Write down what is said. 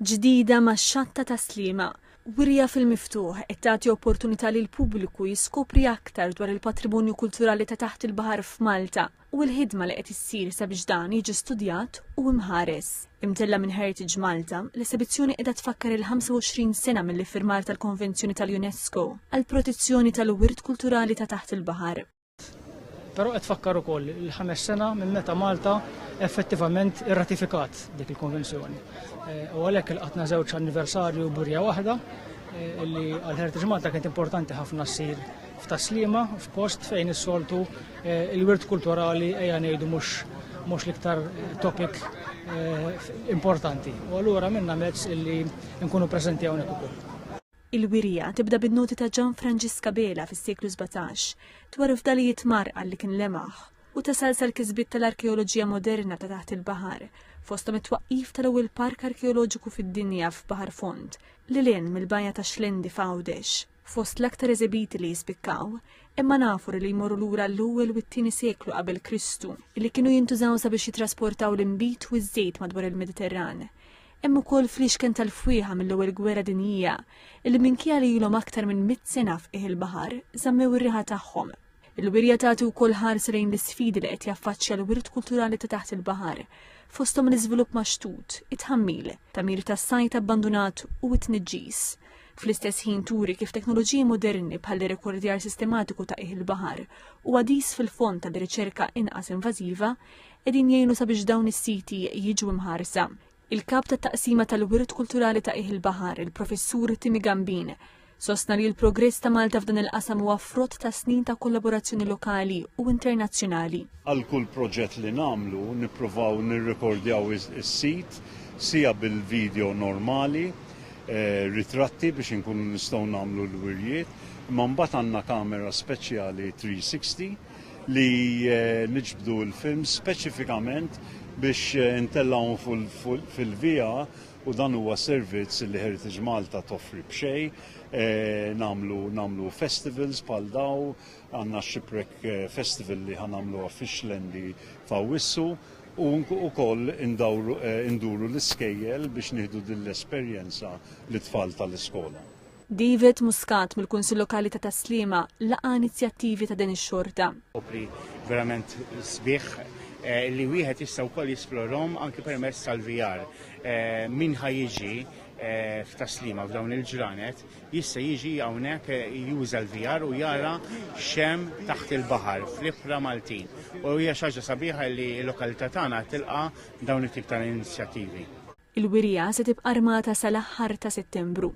ġdida max-xatta ta' Sliema, wirja fil-miftuħ qed tagħti opportunità lil pubbliku jiskopri aktar dwar il-patrimonju kulturali ta' taħt il-baħar f'Malta u l-ħidma li qed issir sabiex dan jiġi studjat u imħares. Imtella minn Heritage Malta, l-esibizzjoni qiegħda tfakkar il-25 sena mill-iffirmar tal-Konvenzjoni tal-UNESCO għall protezzjoni tal-wirt kulturali ta' taħt il-baħar. Però qed tfakkar ukoll il-5 sena minn meta Malta effettivament irratifikat dik il-konvenzjoni. U għalhekk ilqatna żewġ anniversarju burja waħda li għal Heritage Malta kienet importanti ħafna ssir f'ta' Sliema f'post fejn is-soltu il-wirt kulturali ejja ngħidu mhux l-iktar topic importanti. U allura minna mezz illi nkunu preżenti hawnhekk ukoll. Il-wirja tibda bin-noti ta' Gianfrancesca Bela fis-seklu 17 dwar fdalijiet marqa li kien lemaħ u tasalsal kisbiet tal-arkeoloġija moderna ta' taħt il-baħar fosthom it-twaqqif tal-ewwel park arkeoloġiku fid-dinja f'Baħar Font li lien mill-banja ta' Xlendi f'Għawdex. Fost l-aktar eżibiti li jispikkaw, imma nafu li jmorru lura l-ewwel u t-tieni seklu qabel Kristu li kienu jintużaw sabiex jitrasportaw l-inbit u ż-żejt madwar il-Mediterran. Hemm ukoll fl-ixken tal-fwieħa mill-ewwel gwerra dinjija illi minkejja li ilhom aktar minn 100 sena f'qiegħ il-baħar żammew ir-riħa tagħhom. Il-wirja tagħti wkoll ħars lejn l-isfidi li qed jaffaċċja l-wirt kulturali ta' taħt il-baħar fosthom l-iżvilupp maxtut, it-tħammil, tamir tas-sajt abbandunat u t-tniġġis. Fl-istess ħin turi kif teknoloġiji moderni bħal rekordjar sistematiku ta' qiegħ il-baħar u għadis fil-fond tal-riċerka inqas invażiva qegħdin jgħinu sabiex dawn is-siti jiġu imħarsa. Il-kap ta' taqsima tal-wirt kulturali ta' qiegħ il-baħar, il-professur Timi Gambin, sostna li l-progress ta' Malta f'dan il-qasam huwa frott ta' snin ta' kollaborazzjoni lokali u internazzjonali. Għal kull proġett li nagħmlu nippruvaw nirrekordjaw is-sit sija bil-video normali, ritratti biex inkunu nistgħu nagħmlu l-wirjiet, imma mbagħad għandna kamera speċjali 360 li niġbdu l-film speċifikament biex intellawhom fil-vija u dan huwa servizz li Heritage Malta toffri b'xejn, nagħmlu festivals bħal daw, għandna Shipwreck Festival li ħanamluha fix-Xlendi f'Awwissu u wkoll induru l-iskejjel biex nieħdu din l-esperjenza l-tfal tal-iskola. David Muscat mill-Kunsill Lokali ta' Sliema laqa inizjattivi ta' din ix-xorta. Verament sbieħ li wieħed jista' wkoll jisplorom anke permezz tal-VR. Min ħajjiġi f'ta' Sliema f'dawn il-ġranet jista' jiġi hawnhekk juża l-VR u jara x'hemm taħt il-baħar fl-ibħra Maltin. U hija xi ħaġa sabiħa li l-lokalità tagħna tilqa' dawn it-tip ta' inizjattivi. Il-wirja se tibqa' armata sal-aħħar ta' Settembru.